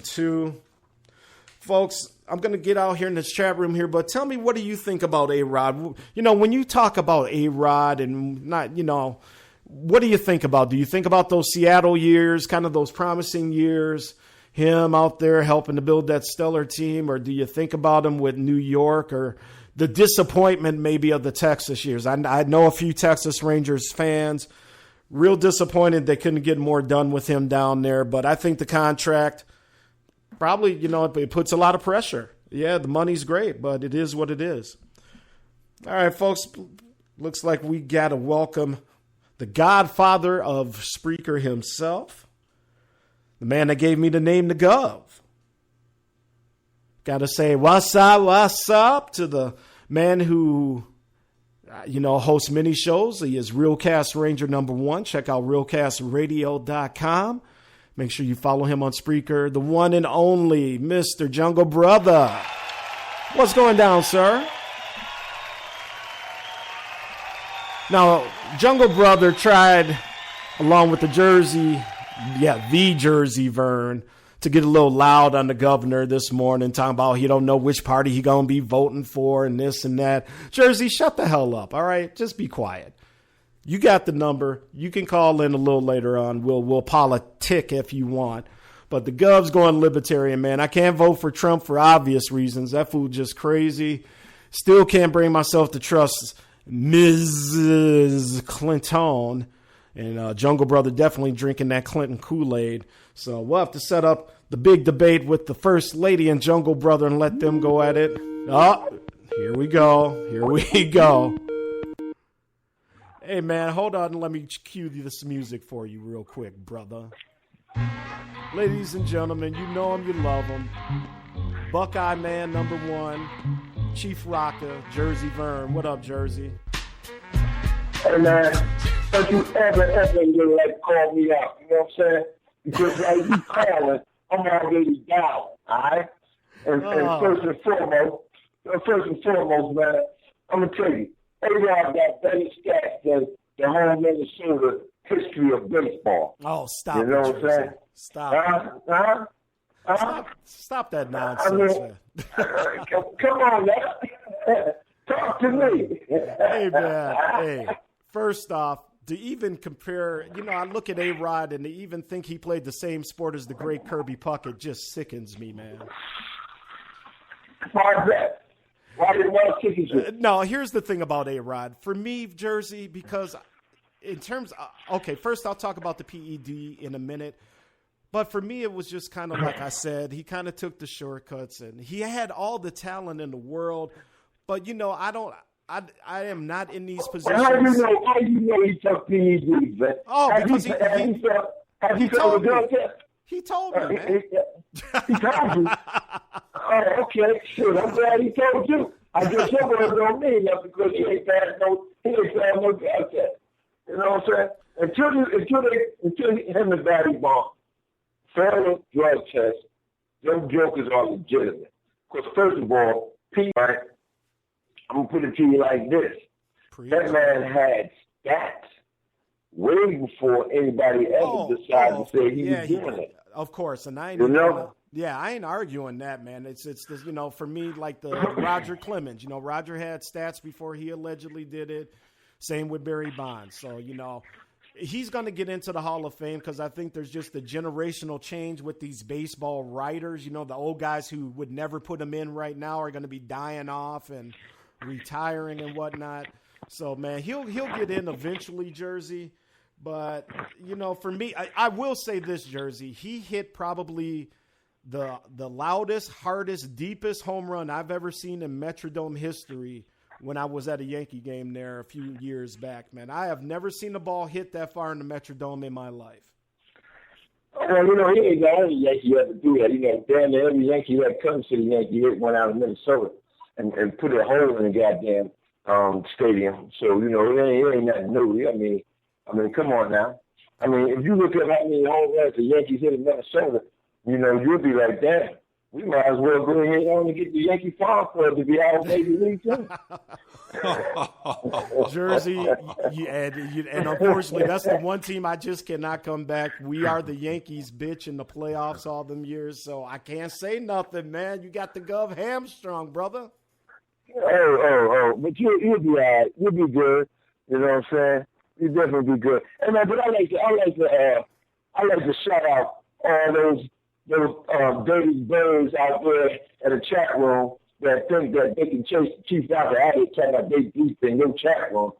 Two. Folks, I'm going to get out here in this chat room here, but tell me, what do you think about A-Rod? You know, when you talk about A-Rod and not, you know, what do you think about? Do you think about those Seattle years, kind of those promising years, him out there helping to build that stellar team, or do you think about him with New York or the disappointment maybe of the Texas years? I know a few Texas Rangers fans, real disappointed they couldn't get more done with him down there, but I think the contract probably, you know, it puts a lot of pressure. Yeah, the money's great, but it is what it is. All right, folks, looks like we got to welcome the godfather of Spreaker himself, the man that gave me the name The Gov. Got to say what's up to the man who, you know, hosts many shows. He is Realcast Ranger #1. Check out realcastradio.com. Make sure you follow him on Spreaker, the one and only Mr. Jungle Brother. What's going down, sir? Now, Jungle Brother tried, along with the Jersey Vern, to get a little loud on the governor this morning, talking about he don't know which party he going to be voting for and this and that. Jersey, shut the hell up, all right? Just be quiet. You got the number. You can call in a little later on. We'll politic if you want. But the Gov's going libertarian, man. I can't vote for Trump for obvious reasons. That fool just crazy. Still can't bring myself to trust Mrs. Clinton. And Jungle Brother definitely drinking that Clinton Kool-Aid. So we'll have to set up the big debate with the First Lady and Jungle Brother and let them go at it. Oh, here we go. Here we go. Hey, man, hold on and let me cue this music for you real quick, brother. Ladies and gentlemen, you know him, you love him. Buckeye Man #1, Chief Rocker, Jersey Vern. What up, Jersey? Hey, man, don't you ever like call me out, you know what I'm saying? Because like you calling, I'm already down, all right? And first and foremost, man, I'm going to tell you, A-Rod got better stats than the whole Minnesota history of baseball. Oh, stop you know it, what I'm saying? Stop. Stop that nonsense, man. Come on, man. Talk to me. Hey, man. Hey, first off, to even compare, you know, I look at A-Rod and to even think he played the same sport as the great Kirby Puckett just sickens me, man. Why is that? Why did one sicken you? No, here's the thing about A-Rod. For me, Jersey, because in terms okay, first I'll talk about the PED in a minute. But for me, it was just kind of like I said, he kind of took the shortcuts and he had all the talent in the world. But, you know, I am not in these positions. How do you know he took PEDs, man? Oh, because he told me. He told me, man. He told you. Oh, okay, sure. I'm glad he told you. I guess your words don't mean nothing because he ain't passed no drug test. You know what I'm saying? Until him and Barry Bond failed drug tests, those jokers are legitimate. Because first of all, Pete, right, I'm going to put it to you like this. That man had stats way before anybody ever decided to say he was doing it. Of course, and I ain't I ain't arguing that, man. It's you know, for me, like the Roger Clemens. You know, Roger had stats before he allegedly did it. Same with Barry Bonds. So, you know, he's going to get into the Hall of Fame because I think there's just a generational change with these baseball writers. You know, the old guys who would never put him in right now are going to be dying off and retiring and whatnot. So, man, he'll get in eventually, Jersey. But, you know, for me, I will say this, Jersey. He hit probably the loudest, hardest, deepest home run I've ever seen in Metrodome history when I was at a Yankee game there a few years back, man. I have never seen a ball hit that far in the Metrodome in my life. Well, you know, he ain't the only Yankee who ever do that. You know, damn near every Yankee that comes to the Yankee hit one out of Minnesota and put a hole in the goddamn stadium. So, you know, it ain't nothing new. I mean, come on now. I mean, if you look at how many home runs the Yankees hit in Minnesota, you know, you'll be like, damn. we might as well go ahead on and get the Yankee Farm Club to be our Major League team. Jersey, and unfortunately, that's the one team I just cannot come back. We are the Yankees, bitch, in the playoffs all them years, so I can't say nothing, man. You got the Gov hamstrung, brother. But you'll be all right. You'll be good. You know what I'm saying? You'll definitely be good. And but I like to shout out all those dirty birds out there in the chat room that think that they can chase the Chief Doctor out of talking about they deep in your chat room.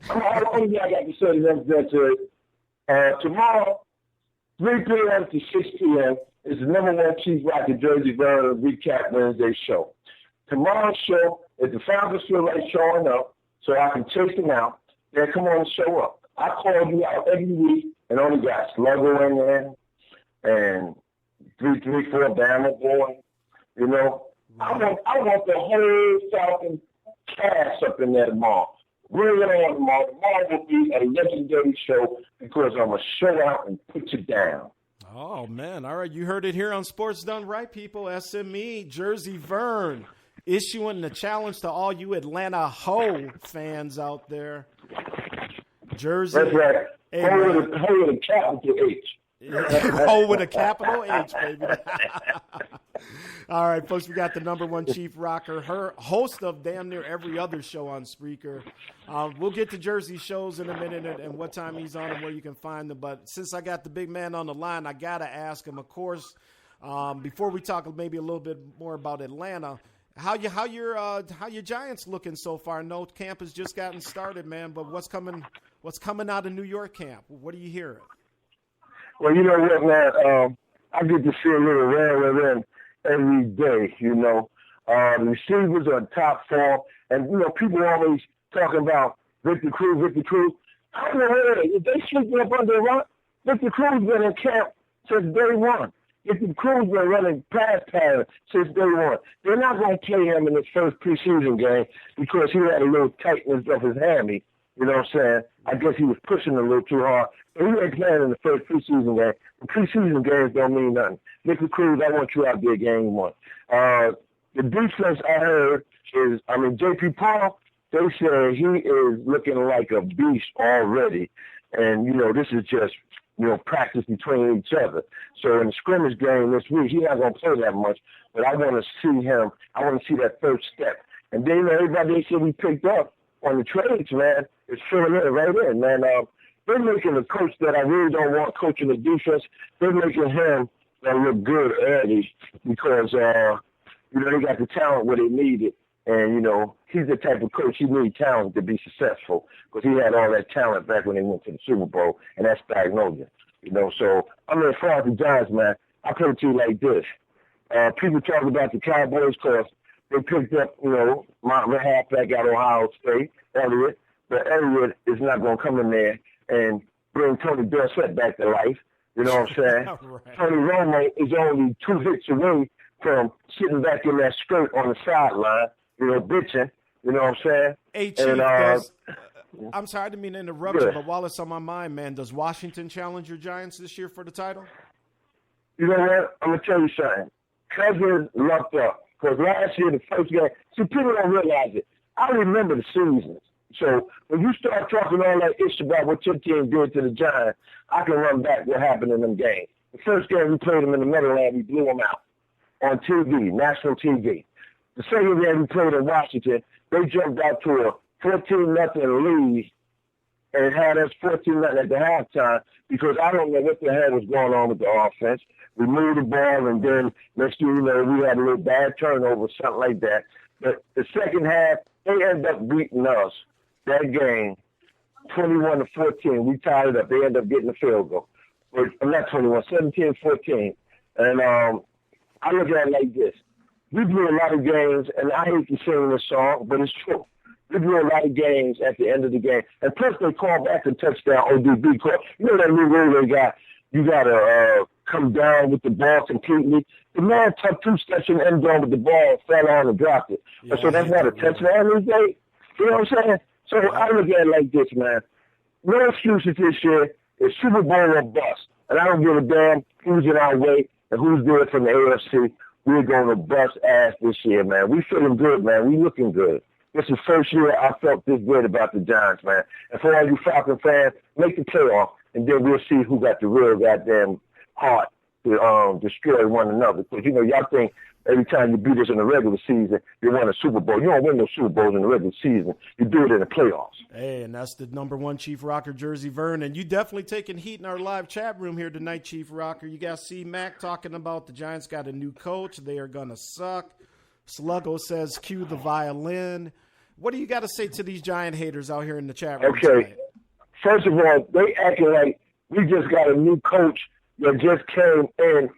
All only thing I got to say to them is that tomorrow, 3 p.m. to 6 p.m. is the #1 Chief Rocker Jersey Vern Recap Wednesday show. Tomorrow's show is the founders feel like showing up so I can chase them out. Then come on and show up. I call you out every week and only got Slugger in there and 334 Bama Boy. You know, I want the whole Falcon cast up in there tomorrow. Bring it on tomorrow. Tomorrow will be a legendary show because I'm going to show out and put you down. Oh, man. All right. You heard it here on Sports Done Right, people. SME, Jersey Vern, issuing the challenge to all you Atlanta Ho fans out there. Jersey. That's right. Hey, Ho with a capital H. Ho with a capital H, baby. All right, folks, we got the #1 Chief Rocker, her host of damn near every other show on Spreaker. We'll get to Jersey shows in a minute and what time he's on and where you can find them. But since I got the big man on the line, I got to ask him, of course, before we talk maybe a little bit more about Atlanta, how your Giants looking so far? No, camp has just gotten started, man, but what's coming out of New York camp? What are you hearing? Well, you know what, man? I get to see a little rarer every day, you know. The receivers are top form, and, you know, people are always talking about Victor Cruz. I don't know, if they sleeping up under a rock, Victor Cruz been in camp since day one. Victor Cruz been running pass pattern since day one. They're not going to play him in his first preseason game because he had a little tightness of his hammy. You know what I'm saying? I guess he was pushing a little too hard. But he ain't playing in the first preseason game. The preseason games don't mean nothing. Victor Cruz, I want you out there game one. The defense I heard is, J.P. Paul, they said he is looking like a beast already. And, you know, this is just, you know, practice between each other. So in the scrimmage game this week, he's not going to play that much. But I want to see him. I want to see that first step. And then, you know, everybody they said we picked up on the trades, man, is filling in right in, man. They're making a coach that I really don't want coaching the defense. They're making him look good early because, you know, they got the talent where they need it. And, you know, he's the type of coach, he needs talent to be successful because he had all that talent back when they went to the Super Bowl, and that's Spagnolia. You know, so, as far as the Giants, man, I put it to you like this. People talk about the Cowboys because they picked up, you know, my halfback out of Ohio State, Elliott. But Elliott is not going to come in there and bring Tony Dorsett back to life. You know what I'm saying? Right. Tony Romo is only 2 hits away from sitting back in that skirt on the sideline, you know, bitching. You know what I'm saying? Hey, Chief, I'm sorry, I didn't mean to interrupt you, but while it's on my mind, man, does Washington challenge your Giants this year for the title? You know what? I'm going to tell you something. Cousins lucked up. Because last year, the first game, see, people don't realize it. I remember the seasons. So when you start talking all that ish about what your team did to the Giants, I can run back what happened in them games. The first game we played them in the Meadowland, we blew them out on TV, national TV. The second game we played in Washington, they jumped out to a 14-0 lead and had us 14-0 at the halftime because I don't know what the hell was going on with the offense. We moved the ball, and then next thing you know, we had a little bad turnover, something like that. But the second half, they ended up beating us that game 21-14. We tied it up. They ended up getting the field goal. But I'm not 21, 17-14. And I look at it like this. We blew a lot of games, and I hate to sing this song, but it's true. We blew a lot of games at the end of the game. And plus, they called back a touchdown ODB call. You know that new rule they got? You got to come down with the ball completely. The man took 2 steps in the end zone with the ball, fell on and dropped it. Yeah, so that's not a touchdown these days. You know what I'm saying? So I look at it like this, man. No excuses this year. It's Super Bowl or bust. And I don't give a damn who's in our way and who's good from the AFC. we're going to bust ass this year, man. We feeling good, man. We looking good. This is the first year I felt this good about the Giants, man. And for all you Falcon fans, make the playoff, and then we'll see who got the real goddamn heart to destroy one another. Because, you know, y'all think every time you beat us in the regular season, you win a Super Bowl. You don't win no Super Bowls in the regular season. You do it in the playoffs. Hey, and that's the number one Chief Rocker, Jersey Vern. And you definitely taking heat in our live chat room here tonight, Chief Rocker. You got C-Mac talking about the Giants got a new coach. They are going to suck. Sluggo says, cue the violin. What do you got to say to these Giant haters out here in the chat room tonight? First of all, they acting like we just got a new coach that just came in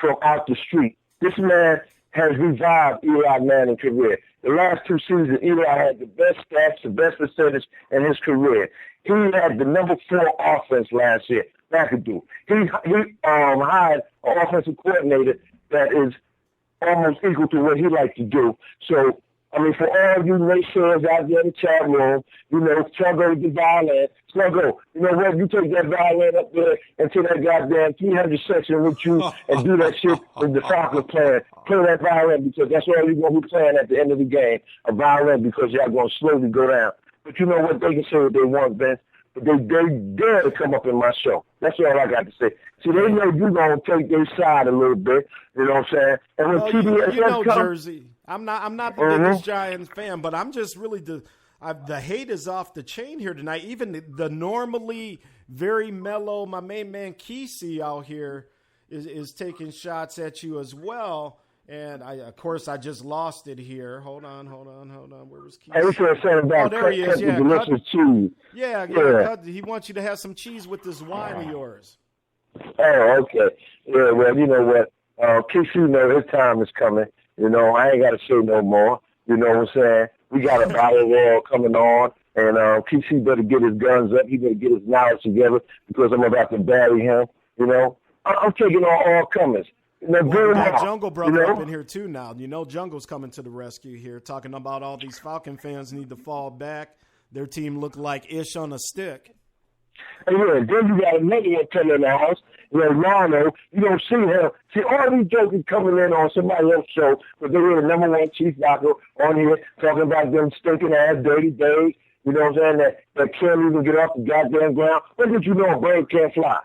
from out the street. This man has revived Eli Manning's career. The last 2 seasons, Eli had the best stats, the best percentage in his career. He had the number 4 offense last year. McAdoo. He hired an offensive coordinator that is almost equal to what he likes to do. So, I mean, for all you naysayers out there in the chat room, you know, Sluggo the violin. Sluggo, you know what? You take that violin up there into that goddamn 300 section with you and do that shit with the Falcons playing. Play that violin because that's all you're going to be playing at the end of the game, a violin, because y'all going to slowly go down. But you know what? They can say what they want, Vince. But they dare to come up in my show. That's all I got to say. See, they know you're going to take their side a little bit. You know what I'm saying? And when TBS you know, Jersey, I'm not the biggest Giants fan, but I'm just really the hate is off the chain here tonight. Even the normally very mellow, my main man Kesey out here is taking shots at you as well. And of course, I just lost it here. Hold on. Where was Keith? Hey, what you saying about there he is. Yeah, delicious cheese? Yeah. He wants you to have some cheese with this wine of yours. Oh, okay. Yeah, well, you know what? KC know his time is coming. You know, I ain't got to say no more. You know what I'm saying? We got a battle royal coming on, and KC better get his guns up. He better get his knowledge together because I'm about to bury him. You know, I'm taking on all comers. We got Jungle Brother up in here too now. You know, Jungle's coming to the rescue here, talking about all these Falcon fans need to fall back. Their team look like ish on a stick. And yeah, then you got another one coming in the house. You know, Rano, you don't see him. See, all these jokers coming in on somebody else's show, but they were the number one Chief Rocker on here talking about them stinking ass dirty days. You know what I'm saying? That can't even get off the goddamn ground. When did you know a bird can't fly?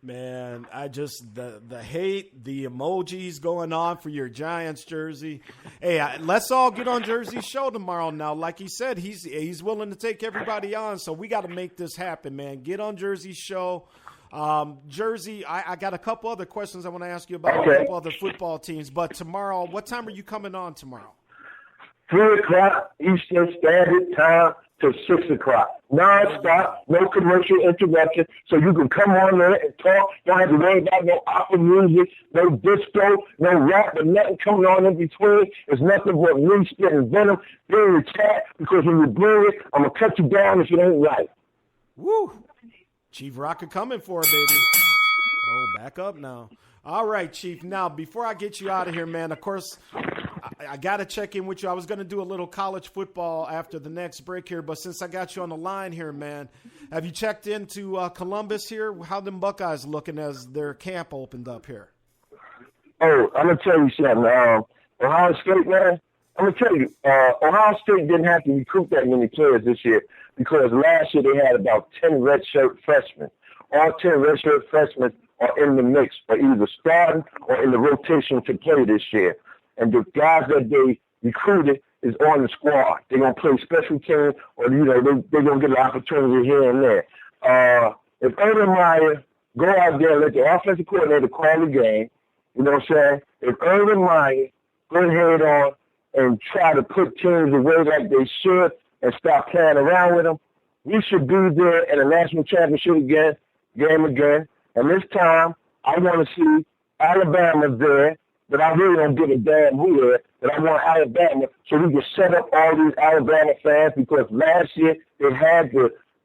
Man, I just the hate, the emojis going on for your Giants jersey. Hey, let's all get on Jersey's show tomorrow now. Like he said, he's willing to take everybody on, so we got to make this happen, man. Get on Jersey's show. Jersey, I got a couple other questions I want to ask you about a couple other football teams. But tomorrow, what time are you coming on tomorrow? 3 o'clock Eastern Standard Time to 6 o'clock. Non-stop, no commercial interruption, so you can come on there and talk. Don't have to worry about no opera music, no disco, no rap, but nothing coming on in between. It's nothing but me spitting venom during the chat, because when you bring it, I'm going to cut you down if it ain't right. Woo! Chief Rocker coming for it, baby. Oh, back up now. All right, Chief. Now, before I get you out of here, man, of course, I got to check in with you. I was going to do a little college football after the next break here, but since I got you on the line here, man, have you checked into Columbus here? How them Buckeyes looking as their camp opened up here? Oh, I'm going to tell you something. Ohio State, man, I'm going to tell you, Ohio State didn't have to recruit that many players this year because last year they had about 10 redshirt freshmen. All 10 redshirt freshmen are in the mix, or either starting or in the rotation to play this year. And the guys that they recruited is on the squad. They're going to play special teams, or, you know, they're going to get an opportunity here and there. If Urban Meyer go out there and let the offensive coordinator call the game, you know what I'm saying? If Urban Meyer go ahead on and try to put teams away like they should and stop playing around with them, we should be there in the national championship game again. And this time, I want to see Alabama there, but I really don't give a damn who there, but I want Alabama so we can set up all these Alabama fans, because last year they had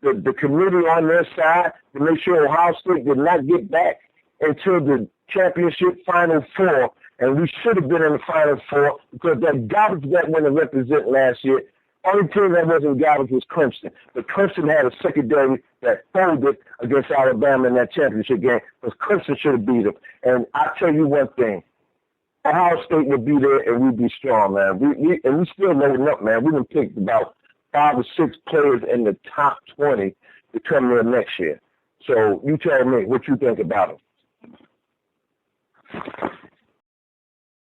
the committee on their side to make sure Ohio State did not get back into the championship Final Four, and we should have been in the Final Four because that garbage that went to represent last year. Only team that wasn't garbage was Clemson. But Clemson had a secondary that folded against Alabama in that championship game because Clemson should have beat them. And I'll tell you one thing. Ohio State would be there and we'd be strong, man. We still loading up, man. We done picked about 5 or 6 players in the top 20 to come there next year. So you tell me what you think about them.